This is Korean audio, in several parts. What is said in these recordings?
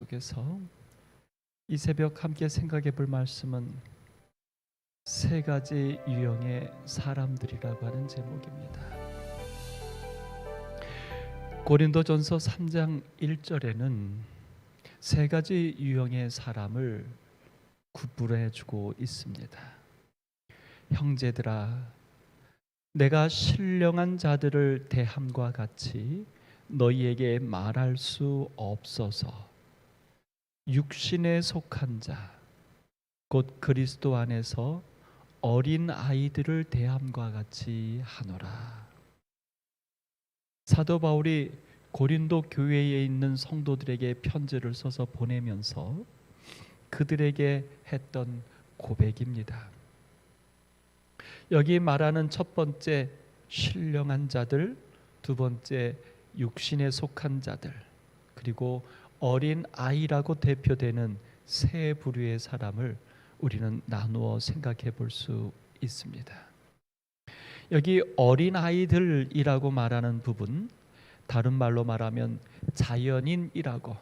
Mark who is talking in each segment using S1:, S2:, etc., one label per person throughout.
S1: 속에서 이 새벽 함께 생각해 볼 말씀은 세 가지 유형의 사람들이라고 하는 제목입니다. 고린도전서 3장 1절에는 세 가지 유형의 사람을 구분해 주고 있습니다. 형제들아, 내가 신령한 자들을 대함과 같이 너희에게 말할 수 없어서 육신에 속한 자, 곧 그리스도 안에서 어린 아이들을 대함과 같이 하노라. 사도 바울이 고린도 교회에 있는 성도들에게 편지를 써서 보내면서 그들에게 했던 고백입니다. 여기 말하는 첫 번째 신령한 자들, 두 번째 육신에 속한 자들, 그리고 어린 아이라고 대표되는 세 부류의 사람을 우리는 나누어 생각해 볼 수 있습니다. 여기 어린 아이들이라고 말하는 부분, 다른 말로 말하면 자연인이라고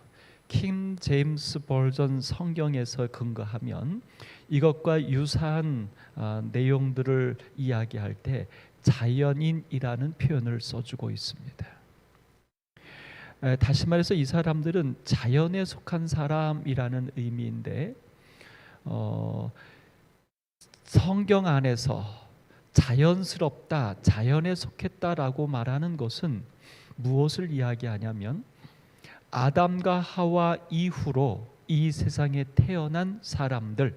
S1: 킹 제임스 버전 성경에서 근거하면 이것과 유사한 내용들을 이야기할 때 자연인이라는 표현을 써주고 있습니다. 다시 말해서 이 사람들은 자연에 속한 사람이라는 의미인데 성경 안에서 자연스럽다, 자연에 속했다라고 말하는 것은 무엇을 이야기하냐면 아담과 하와 이후로 이 세상에 태어난 사람들,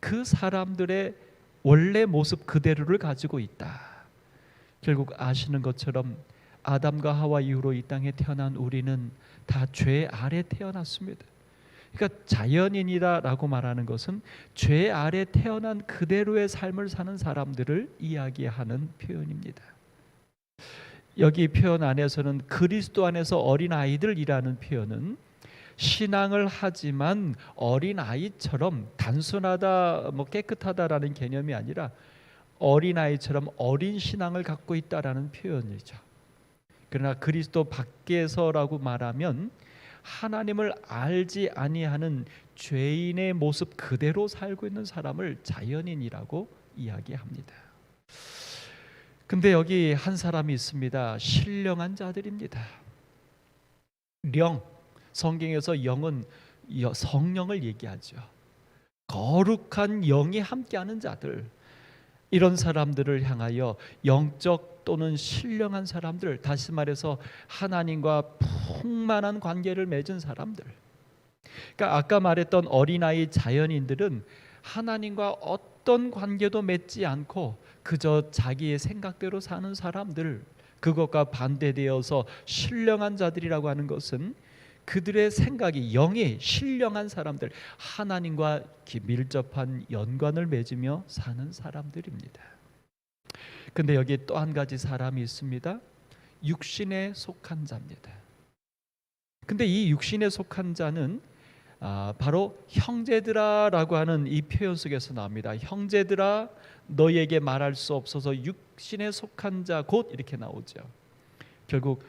S1: 그 사람들의 원래 모습 그대로를 가지고 있다. 결국 아시는 것처럼 아담과 하와 이후로 이 땅에 태어난 우리는 다 죄 아래 태어났습니다. 그러니까 자연인이라고 말하는 것은 죄 아래 태어난 그대로의 삶을 사는 사람들을 이야기하는 표현입니다. 여기 표현 안에서는 그리스도 안에서 어린 아이들이라는 표현은 신앙을 하지만 어린 아이처럼 단순하다, 깨끗하다라는 개념이 아니라 어린 아이처럼 어린 신앙을 갖고 있다라는 표현이죠. 그러나 그리스도 밖에서라고 말하면 하나님을 알지 아니하는 죄인의 모습 그대로 살고 있는 사람을 자연인이라고 이야기합니다. 근데 여기 한 사람이 있습니다. 신령한 자들입니다. 령, 성경에서 영은 성령을 얘기하죠. 거룩한 영이 함께하는 자들, 이런 사람들을 향하여 영적 또는 신령한 사람들, 다시 말해서 하나님과 풍만한 관계를 맺은 사람들. 그러니까 아까 말했던 어린아이 자연인들은 하나님과 어떤 관계도 맺지 않고 그저 자기의 생각대로 사는 사람들, 그것과 반대되어서 신령한 자들이라고 하는 것은 그들의 생각이 영이 신령한 사람들, 하나님과 밀접한 연관을 맺으며 사는 사람들입니다. 근데 여기 또 한 가지 사람이 있습니다. 육신에 속한 자입니다. 근데 이 육신에 속한 자는 바로 형제들아라고 하는 이 표현 속에서 나옵니다. 형제들아, 너희에게 말할 수 없어서 육신에 속한 자, 곧 이렇게 나오죠. 결국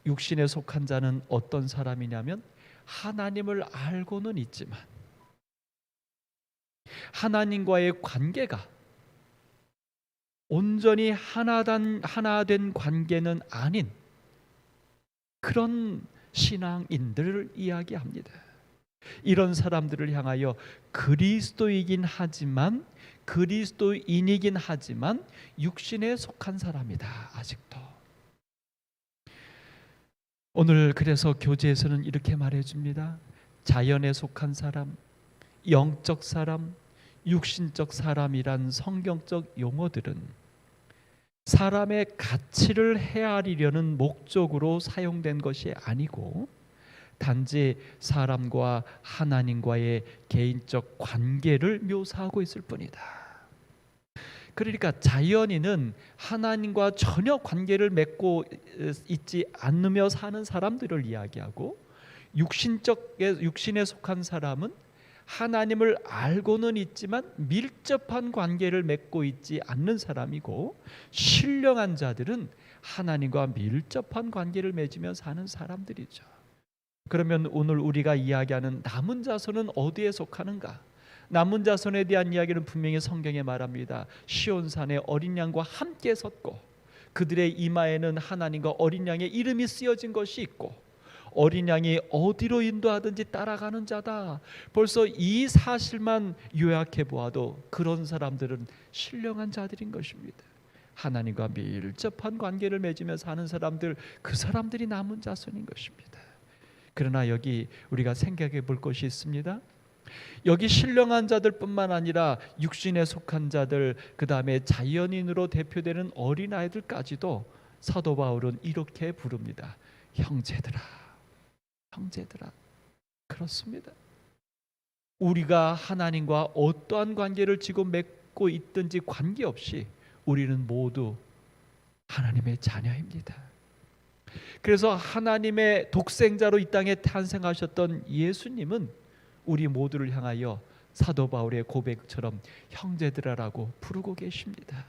S1: 육신에 속한 자는 어떤 사람이냐면 하나님을 알고는 있지만 하나님과의 관계가 온전히 하나 된 관계는 아닌 그런 신앙인들을 이야기합니다. 이런 사람들을 향하여 그리스도인이긴 하지만 육신에 속한 사람이다. 아직도. 오늘 그래서 교재에서는 이렇게 말해줍니다. 자연에 속한 사람, 영적 사람, 육신적 사람이란 성경적 용어들은 사람의 가치를 헤아리려는 목적으로 사용된 것이 아니고 단지 사람과 하나님과의 개인적 관계를 묘사하고 있을 뿐이다. 그러니까 자연인은 하나님과 전혀 관계를 맺고 있지 않으며 사는 사람들을 이야기하고, 육신에 속한 사람은 하나님을 알고는 있지만 밀접한 관계를 맺고 있지 않는 사람이고, 신령한 자들은 하나님과 밀접한 관계를 맺으며 사는 사람들이죠. 그러면 오늘 우리가 이야기하는 남은 자손은 어디에 속하는가? 남은 자손에 대한 이야기는 분명히 성경에 말합니다. 시온산에 어린 양과 함께 섰고 그들의 이마에는 하나님과 어린 양의 이름이 쓰여진 것이 있고 어린 양이 어디로 인도하든지 따라가는 자다. 벌써 이 사실만 요약해 보아도 그런 사람들은 신령한 자들인 것입니다. 하나님과 밀접한 관계를 맺으며 사는 사람들, 그 사람들이 남은 자손인 것입니다. 그러나 여기 우리가 생각해 볼 것이 있습니다. 여기 신령한 자들뿐만 아니라 육신에 속한 자들, 그 다음에 자연인으로 대표되는 어린아이들까지도 사도 바울은 이렇게 부릅니다. 형제들아, 형제들아. 그렇습니다. 우리가 하나님과 어떠한 관계를 지금 맺고 있든지 관계없이 우리는 모두 하나님의 자녀입니다. 그래서 하나님의 독생자로 이 땅에 탄생하셨던 예수님은 우리 모두를 향하여 사도 바울의 고백처럼 형제들아라고 부르고 계십니다.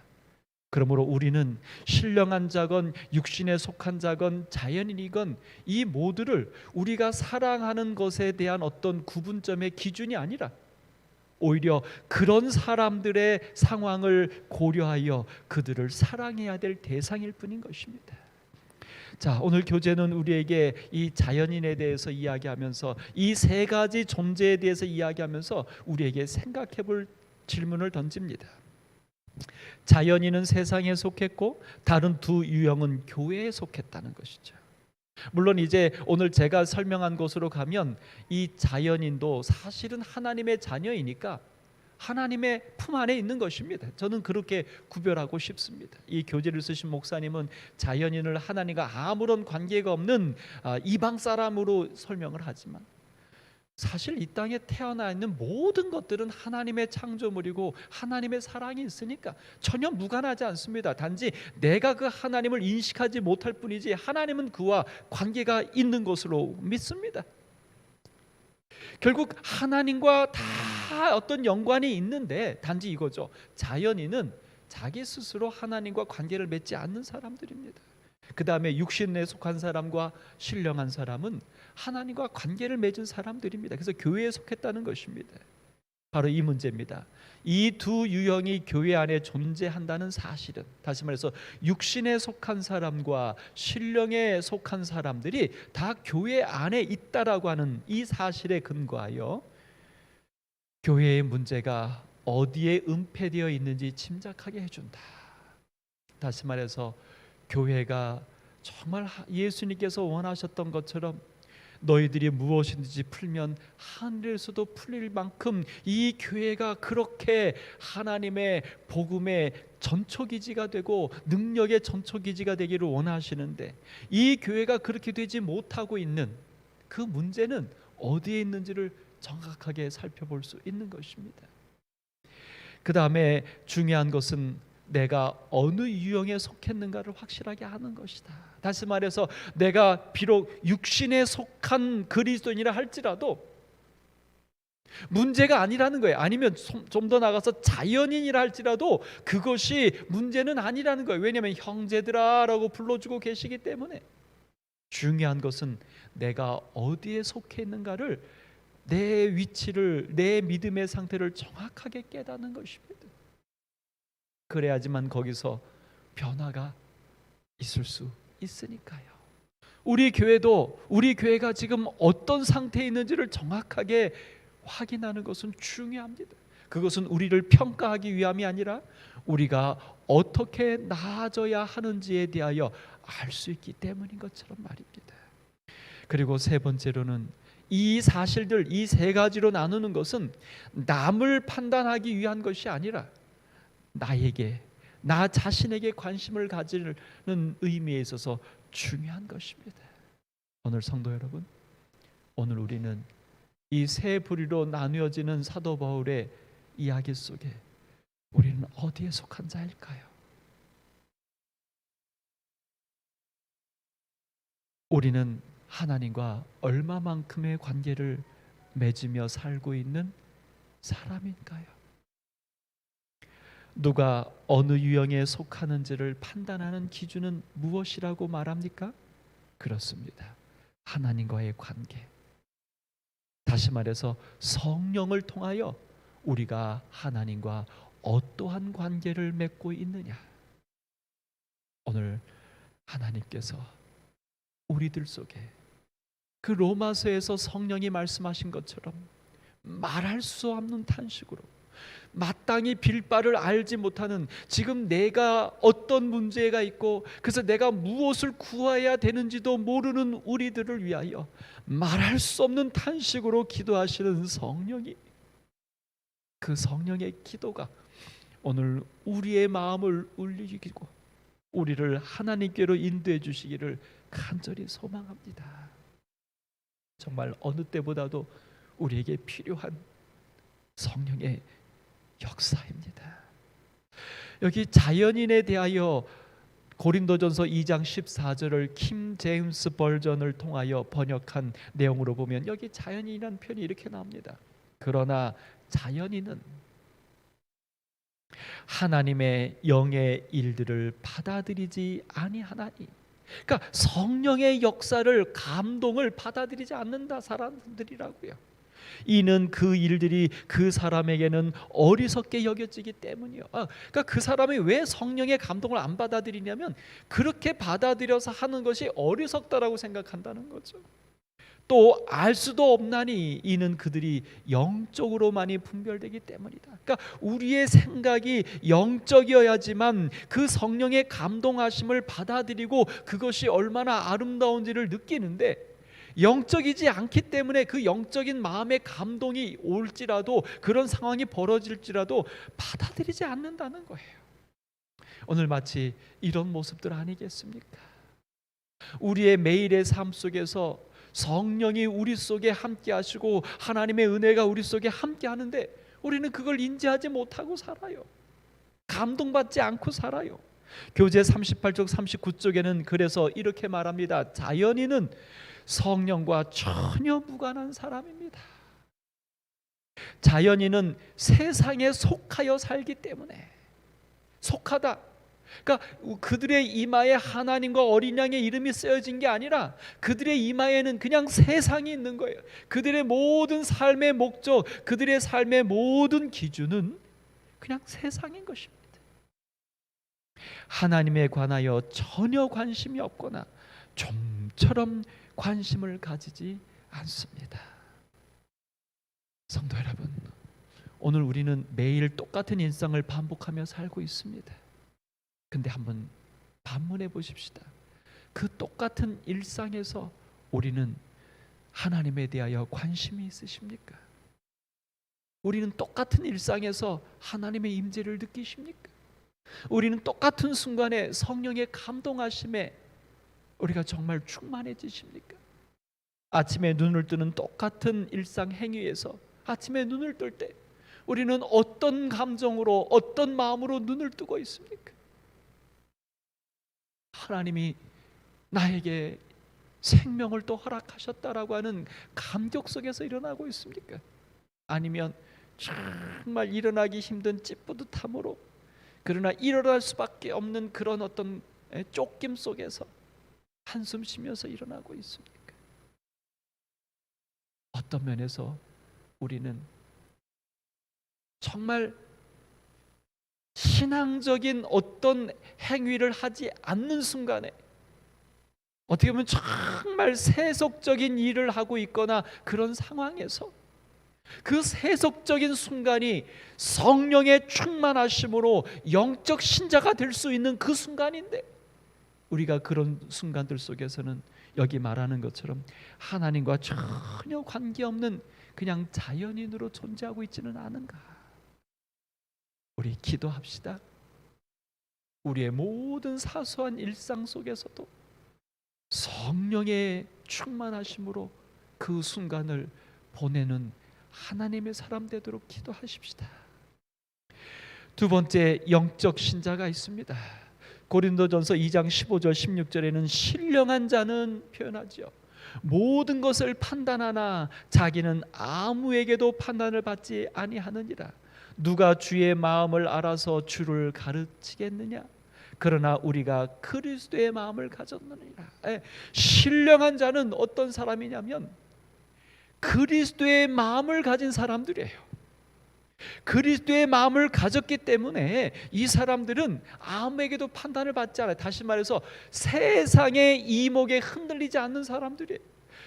S1: 그러므로 우리는 신령한 자건 육신에 속한 자건 자연인이건 이 모두를 우리가 사랑하는 것에 대한 어떤 구분점의 기준이 아니라 오히려 그런 사람들의 상황을 고려하여 그들을 사랑해야 될 대상일 뿐인 것입니다. 자, 오늘 교재는 우리에게 이 자연인에 대해서 이야기하면서 이 세 가지 존재에 대해서 이야기하면서 우리에게 생각해 볼 질문을 던집니다. 자연인은 세상에 속했고 다른 두 유형은 교회에 속했다는 것이죠. 물론 이제 오늘 제가 설명한 곳으로 가면 이 자연인도 사실은 하나님의 자녀이니까 하나님의 품 안에 있는 것입니다. 저는 그렇게 구별하고 싶습니다. 이 교재를 쓰신 목사님은 자연인을 하나님과 아무런 관계가 없는 이방 사람으로 설명을 하지만 사실 이 땅에 태어나 있는 모든 것들은 하나님의 창조물이고 하나님의 사랑이 있으니까 전혀 무관하지 않습니다. 단지 내가 그 하나님을 인식하지 못할 뿐이지 하나님은 그와 관계가 있는 것으로 믿습니다. 결국 하나님과 다 어떤 연관이 있는데 단지 이거죠. 자연인은 자기 스스로 하나님과 관계를 맺지 않는 사람들입니다. 그 다음에 육신에 속한 사람과 신령한 사람은 하나님과 관계를 맺은 사람들입니다. 그래서 교회에 속했다는 것입니다. 바로 이 문제입니다. 이 두 유형이 교회 안에 존재한다는 사실은, 다시 말해서 육신에 속한 사람과 신령에 속한 사람들이 다 교회 안에 있다라고 하는 이 사실에 근거하여 교회의 문제가 어디에 은폐되어 있는지 짐작하게 해준다. 다시 말해서 교회가 정말 예수님께서 원하셨던 것처럼 너희들이 무엇이든지 풀면 하늘에서도 풀릴 만큼 이 교회가 그렇게 하나님의 복음의 전초기지가 되고 능력의 전초기지가 되기를 원하시는데 이 교회가 그렇게 되지 못하고 있는 그 문제는 어디에 있는지를 정확하게 살펴볼 수 있는 것입니다. 그 다음에 중요한 것은 내가 어느 유형에 속했는가를 확실하게 아는 것이다. 다시 말해서 내가 비록 육신에 속한 그리스도인이라 할지라도 문제가 아니라는 거예요. 아니면 좀 더 나가서 자연인이라 할지라도 그것이 문제는 아니라는 거예요. 왜냐하면 형제들아라고 불러주고 계시기 때문에. 중요한 것은 내가 어디에 속해 있는가를, 내 위치를, 내 믿음의 상태를 정확하게 깨닫는 것입니다. 그래야지만 거기서 변화가 있을 수 있으니까요. 우리 교회도 우리 교회가 지금 어떤 상태에 있는지를 정확하게 확인하는 것은 중요합니다. 그것은 우리를 평가하기 위함이 아니라 우리가 어떻게 나아져야 하는지에 대하여 알 수 있기 때문인 것처럼 말입니다. 그리고 세 번째로는 이 사실들, 이 세 가지로 나누는 것은 남을 판단하기 위한 것이 아니라 나에게, 나 자신에게 관심을 가지는 의미에 있어서 중요한 것입니다. 오늘 성도 여러분, 오늘 우리는 이 세 부류로 나누어지는 사도 바울의 이야기 속에 우리는 어디에 속한 자일까요? 우리는 하나님과 얼마만큼의 관계를 맺으며 살고 있는 사람인가요? 누가 어느 유형에 속하는지를 판단하는 기준은 무엇이라고 말합니까? 그렇습니다. 하나님과의 관계, 다시 말해서 성령을 통하여 우리가 하나님과 어떠한 관계를 맺고 있느냐. 오늘 하나님께서 우리들 속에 그 로마서에서 성령이 말씀하신 것처럼 말할 수 없는 탄식으로 마땅히 빌 바를 알지 못하는, 지금 내가 어떤 문제가 있고 그래서 내가 무엇을 구해야 되는지도 모르는 우리들을 위하여 말할 수 없는 탄식으로 기도하시는 성령이, 그 성령의 기도가 오늘 우리의 마음을 울리기고 우리를 하나님께로 인도해 주시기를 간절히 소망합니다. 정말 어느 때보다도 우리에게 필요한 성령의 역사입니다. 여기 자연인에 대하여 고린도전서 2장 14절을 킴 제임스 버전을 통하여 번역한 내용으로 보면 여기 자연인이라는 표현이 이렇게 나옵니다. 그러나 자연인은 하나님의 영의 일들을 받아들이지 아니하나니, 그러니까 성령의 역사를, 감동을 받아들이지 않는다 사람들이라고요. 이는 그 일들이 그 사람에게는 어리석게 여겨지기 때문이요. 그러니까 그 사람이 왜 성령의 감동을 안 받아들이냐면 그렇게 받아들여서 하는 것이 어리석다라고 생각한다는 거죠. 또 알 수도 없나니 이는 그들이 영적으로만이 분별되기 때문이다. 그러니까 우리의 생각이 영적이어야지만 그 성령의 감동하심을 받아들이고 그것이 얼마나 아름다운지를 느끼는데, 영적이지 않기 때문에 그 영적인 마음의 감동이 올지라도, 그런 상황이 벌어질지라도 받아들이지 않는다는 거예요. 오늘 마치 이런 모습들 아니겠습니까? 우리의 매일의 삶 속에서 성령이 우리 속에 함께 하시고 하나님의 은혜가 우리 속에 함께 하는데 우리는 그걸 인지하지 못하고 살아요. 감동받지 않고 살아요. 교재 38쪽 39쪽에는 그래서 이렇게 말합니다. 자연인은 성령과 전혀 무관한 사람입니다. 자연인은 세상에 속하여 살기 때문에, 속하다, 그러니까 그들의 이마에 하나님과 어린 양의 이름이 쓰여진 게 아니라 그들의 이마에는 그냥 세상이 있는 거예요. 그들의 모든 삶의 목적, 그들의 삶의 모든 기준은 그냥 세상인 것입니다. 하나님에 관하여 전혀 관심이 없거나 좀처럼 관심을 가지지 않습니다. 성도 여러분, 오늘 우리는 매일 똑같은 일상을 반복하며 살고 있습니다. 근데 한번 반문해 보십시다. 그 똑같은 일상에서 우리는 하나님에 대하여 관심이 있으십니까? 우리는 똑같은 일상에서 하나님의 임재를 느끼십니까? 우리는 똑같은 순간에 성령의 감동하심에 우리가 정말 충만해지십니까? 아침에 눈을 뜨는 똑같은 일상 행위에서 아침에 눈을 뜰 때 우리는 어떤 감정으로, 어떤 마음으로 눈을 뜨고 있습니까? 하나님이 나에게 생명을 또 허락하셨다라고 하는 감격 속에서 일어나고 있습니까? 아니면 정말 일어나기 힘든 찌뿌듯함으로, 그러나 일어날 수밖에 없는 그런 어떤 쫓김 속에서 한숨 쉬면서 일어나고 있습니까? 어떤 면에서 우리는 정말 신앙적인 어떤 행위를 하지 않는 순간에 어떻게 보면 정말 세속적인 일을 하고 있거나 그런 상황에서 그 세속적인 순간이 성령의 충만하심으로 영적 신자가 될 수 있는 그 순간인데, 우리가 그런 순간들 속에서는 여기 말하는 것처럼 하나님과 전혀 관계없는 그냥 자연인으로 존재하고 있지는 않은가? 우리 기도합시다. 우리의 모든 사소한 일상 속에서도 성령의 충만하심으로 그 순간을 보내는 하나님의 사람 되도록 기도하십시다. 두 번째, 영적 신자가 있습니다. 고린도전서 2장 15절 16절에는 신령한 자는 표현하죠. 모든 것을 판단하나 자기는 아무에게도 판단을 받지 아니하느니라. 누가 주의 마음을 알아서 주를 가르치겠느냐? 그러나 우리가 그리스도의 마음을 가졌느니라. 신령한 자는 어떤 사람이냐면 그리스도의 마음을 가진 사람들이에요. 그리스도의 마음을 가졌기 때문에 이 사람들은 아무에게도 판단을 받지 않아요. 다시 말해서 세상의 이목에 흔들리지 않는 사람들이에요.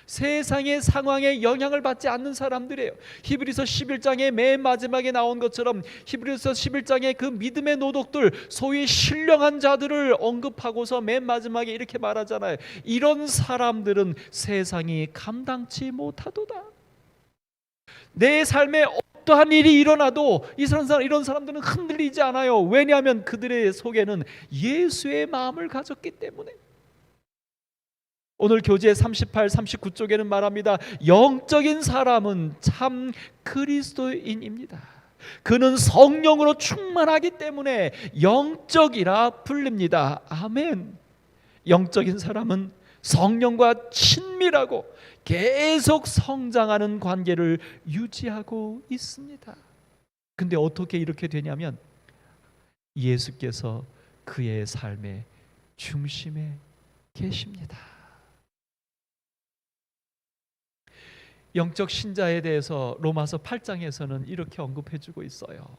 S1: 세상의 상황에 영향을 받지 않는 사람들이에요. 히브리서 11장의 맨 마지막에 나온 것처럼 히브리서 11장의 그 믿음의 노독들, 소위 신령한 자들을 언급하고서 맨 마지막에 이렇게 말하잖아요. 이런 사람들은 세상이 감당치 못하도다. 내 삶에 어떠한 일이 일어나도 이런 사람들은 흔들리지 않아요. 왜냐하면 그들의 속에는 예수의 마음을 가졌기 때문에. 오늘 교재 38, 39쪽에는 말합니다. 영적인 사람은 참 그리스도인입니다. 그는 성령으로 충만하기 때문에 영적이라 불립니다. 아멘. 영적인 사람은 성령과 친밀하고 계속 성장하는 관계를 유지하고 있습니다. 근데 어떻게 이렇게 되냐면 예수께서 그의 삶의 중심에 계십니다. 영적 신자에 대해서 로마서 8장에서는 이렇게 언급해주고 있어요.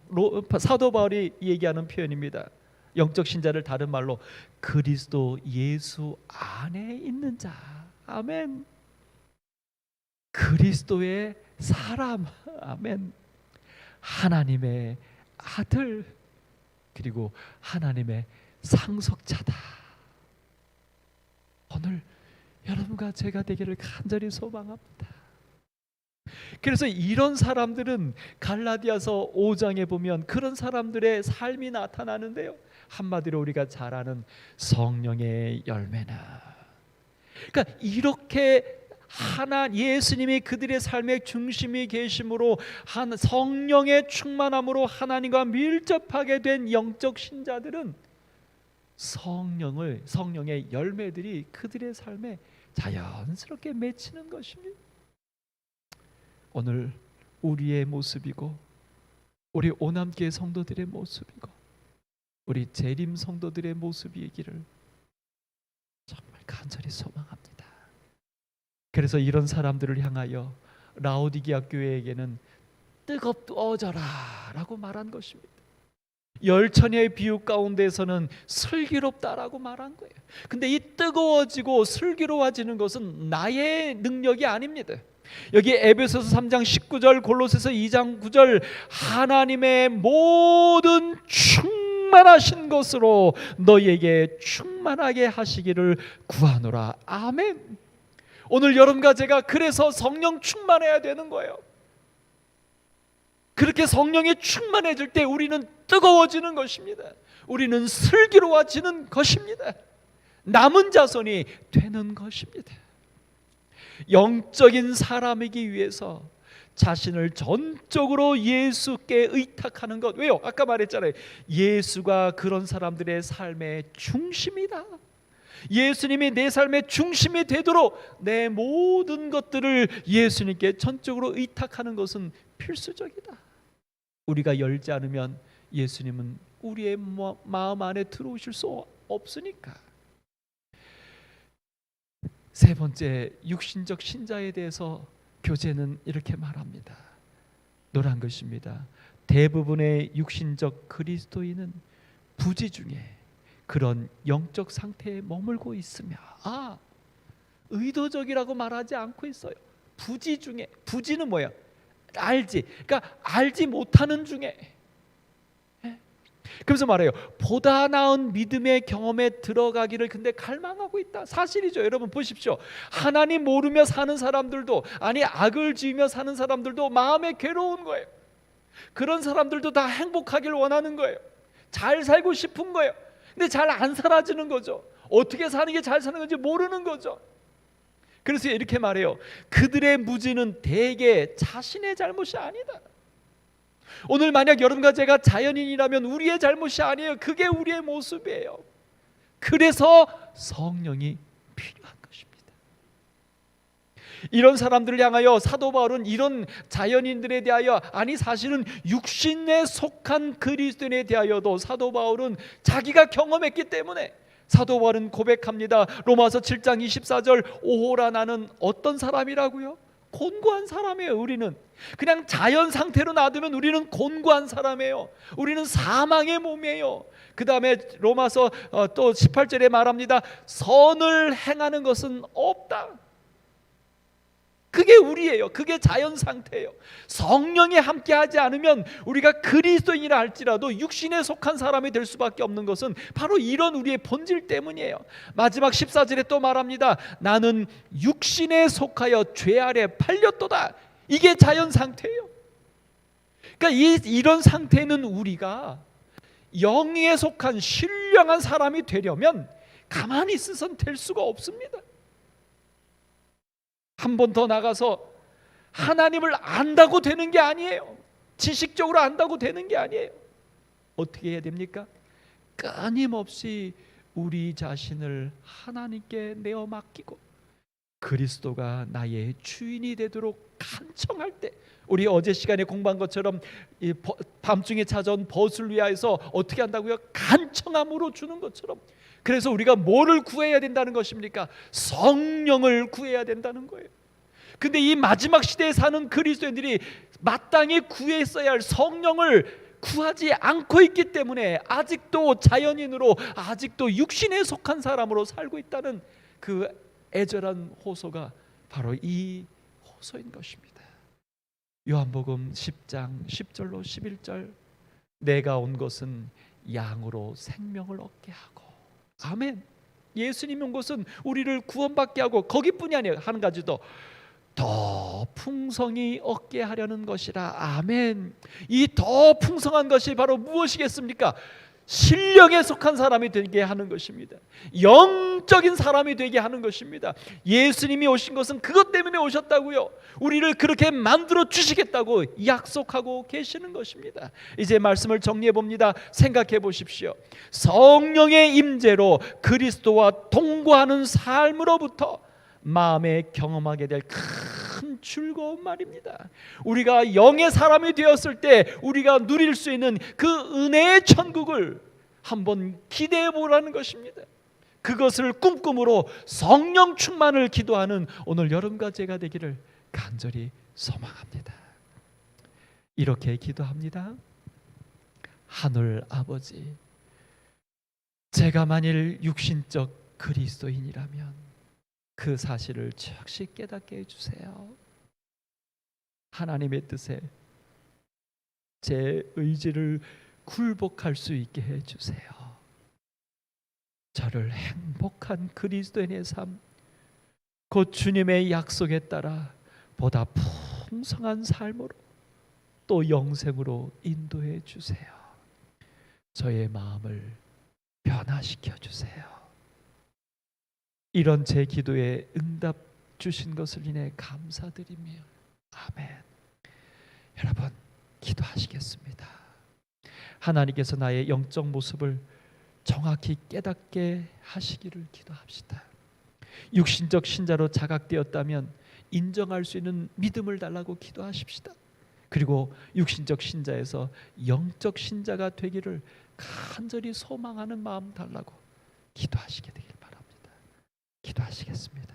S1: 사도 바울이 얘기하는 표현입니다. 영적 신자를 다른 말로 그리스도 예수 안에 있는 자. 아멘. 그리스도의 사람. 아멘. 하나님의 아들, 그리고 하나님의 상속자다. 오늘 여러분과 제가 되기를 간절히 소망합니다. 그래서 이런 사람들은 갈라디아서 5장에 보면 그런 사람들의 삶이 나타나는데요, 한마디로 우리가 잘 아는 성령의 열매나, 그러니까 이렇게 예수님이 그들의 삶의 중심이 계심으로 성령의 충만함으로 하나님과 밀접하게 된 영적 신자들은 성령의 열매들이 그들의 삶에 자연스럽게 맺히는 것입니다. 오늘 우리의 모습이고 우리 오남교회 성도들의 모습이고 우리 재림 성도들의 모습이기를 정말 간절히 소망합니다. 그래서 이런 사람들을 향하여 라오디게아 교회에게는 뜨겁어져라 라고 말한 것입니다. 열처녀의 비유 가운데서는 슬기롭다라고 말한 거예요. 근데 이 뜨거워지고 슬기로워지는 것은 나의 능력이 아닙니다. 여기 에베소서 3장 19절, 골로새서 2장 9절, 하나님의 모든 충만하신 것으로 너희에게 충만하게 하시기를 구하노라. 아멘. 오늘 여러분과 제가 그래서 성령 충만해야 되는 거예요. 그렇게 성령이 충만해질 때 우리는 뜨거워지는 것입니다. 우리는 슬기로워지는 것입니다. 남은 자손이 되는 것입니다. 영적인 사람이기 위해서 자신을 전적으로 예수께 의탁하는 것. 왜요? 아까 말했잖아요. 예수가 그런 사람들의 삶의 중심이다. 예수님이 내 삶의 중심이 되도록 내 모든 것들을 예수님께 전적으로 의탁하는 것은 필수적이다. 우리가 열지 않으면 예수님은 우리의 마음 안에 들어오실 수 없으니까. 세 번째, 육신적 신자에 대해서 교재는 이렇게 말합니다. 노란 것입니다. 대부분의 육신적 그리스도인은 부지 중에 그런 영적 상태에 머물고 있으며, 의도적이라고 말하지 않고 있어요. 부지 중에, 부지는 뭐야? 알지. 그러니까 알지 못하는 중에. 그래서 말해요. 보다 나은 믿음의 경험에 들어가기를 근데 갈망하고 있다. 사실이죠. 여러분 보십시오. 하나님 모르며 사는 사람들도, 아니 악을 지으며 사는 사람들도 마음에 괴로운 거예요. 그런 사람들도 다 행복하길 원하는 거예요. 잘 살고 싶은 거예요. 근데 잘 안 살아지는 거죠. 어떻게 사는 게 잘 사는 건지 모르는 거죠. 그래서 이렇게 말해요. 그들의 무지는 대개 자신의 잘못이 아니다. 오늘 만약 여러분과 제가 자연인이라면 우리의 잘못이 아니에요. 그게 우리의 모습이에요. 그래서 성령이 필요한 것입니다. 이런 사람들을 향하여 사도 바울은 이런 자연인들에 대하여, 아니 사실은 육신에 속한 그리스도인에 대하여도 사도 바울은 자기가 경험했기 때문에 사도 바울은 고백합니다. 로마서 7장 24절, 오호라 나는 어떤 사람이라고요? 곤고한 사람이에요. 우리는 그냥 자연 상태로 놔두면 우리는 곤고한 사람이에요. 우리는 사망의 몸이에요. 그 다음에 로마서 또 18절에 말합니다. 선을 행하는 것은 없다. 그게 우리예요. 그게 자연 상태예요. 성령이 함께하지 않으면 우리가 그리스도인이라 할지라도 육신에 속한 사람이 될 수밖에 없는 것은 바로 이런 우리의 본질 때문이에요. 마지막 14절에 또 말합니다. 나는 육신에 속하여 죄 아래 팔렸도다. 이게 자연 상태예요. 그러니까 이런 상태는 우리가 영에 속한 신령한 사람이 되려면 가만히 있어서는 될 수가 없습니다. 한 번 더 나가서 하나님을 안다고 되는 게 아니에요. 지식적으로 안다고 되는 게 아니에요. 어떻게 해야 됩니까? 끊임없이 우리 자신을 하나님께 내어 맡기고 그리스도가 나의 주인이 되도록 간청할 때, 우리 어제 시간에 공부한 것처럼 밤중에 찾아온 벗을 위하여서 어떻게 한다고요? 간청함으로 주는 것처럼. 그래서 우리가 뭐를 구해야 된다는 것입니까? 성령을 구해야 된다는 거예요. 근데 이 마지막 시대에 사는 그리스도인들이 마땅히 구했어야 할 성령을 구하지 않고 있기 때문에 아직도 자연인으로, 아직도 육신에 속한 사람으로 살고 있다는 그 애절한 호소가 바로 이 호소인 것입니다. 요한복음 10장 10절로 11절, 내가 온 것은 양으로 생명을 얻게 하고. 아멘. 예수님이 온 것은 우리를 구원받게 하고, 거기뿐이 아니에요. 한 가지 더 풍성히 얻게 하려는 것이라. 아멘. 이 더 풍성한 것이 바로 무엇이겠습니까? 신령에 속한 사람이 되게 하는 것입니다. 영적인 사람이 되게 하는 것입니다. 예수님이 오신 것은 그것 때문에 오셨다고요. 우리를 그렇게 만들어 주시겠다고 약속하고 계시는 것입니다. 이제 말씀을 정리해 봅니다. 생각해 보십시오. 성령의 임재로 그리스도와 동거하는 삶으로부터 마음에 경험하게 될 큰 즐거운 말입니다. 우리가 영의 사람이 되었을 때 우리가 누릴 수 있는 그 은혜의 천국을 한번 기대해 보라는 것입니다. 그것을 꿈꿈으로 성령 충만을 기도하는 오늘 여러분과 제가 되기를 간절히 소망합니다. 이렇게 기도합니다. 하늘 아버지, 제가 만일 육신적 그리스도인이라면 그 사실을 즉시 깨닫게 해주세요. 하나님의 뜻에 제 의지를 굴복할 수 있게 해주세요. 저를 행복한 그리스도인의 삶, 곧 주님의 약속에 따라 보다 풍성한 삶으로 또 영생으로 인도해 주세요. 저의 마음을 변화시켜 주세요. 이런 제 기도에 응답 주신 것을 인해 감사드리며 아멘. 여러분 기도하시겠습니다. 하나님께서 나의 영적 모습을 정확히 깨닫게 하시기를 기도합시다. 육신적 신자로 자각되었다면 인정할 수 있는 믿음을 달라고 기도하십시다. 그리고 육신적 신자에서 영적 신자가 되기를 간절히 소망하는 마음 달라고 기도하시게 되길 바랍니다. 기도하시겠습니다.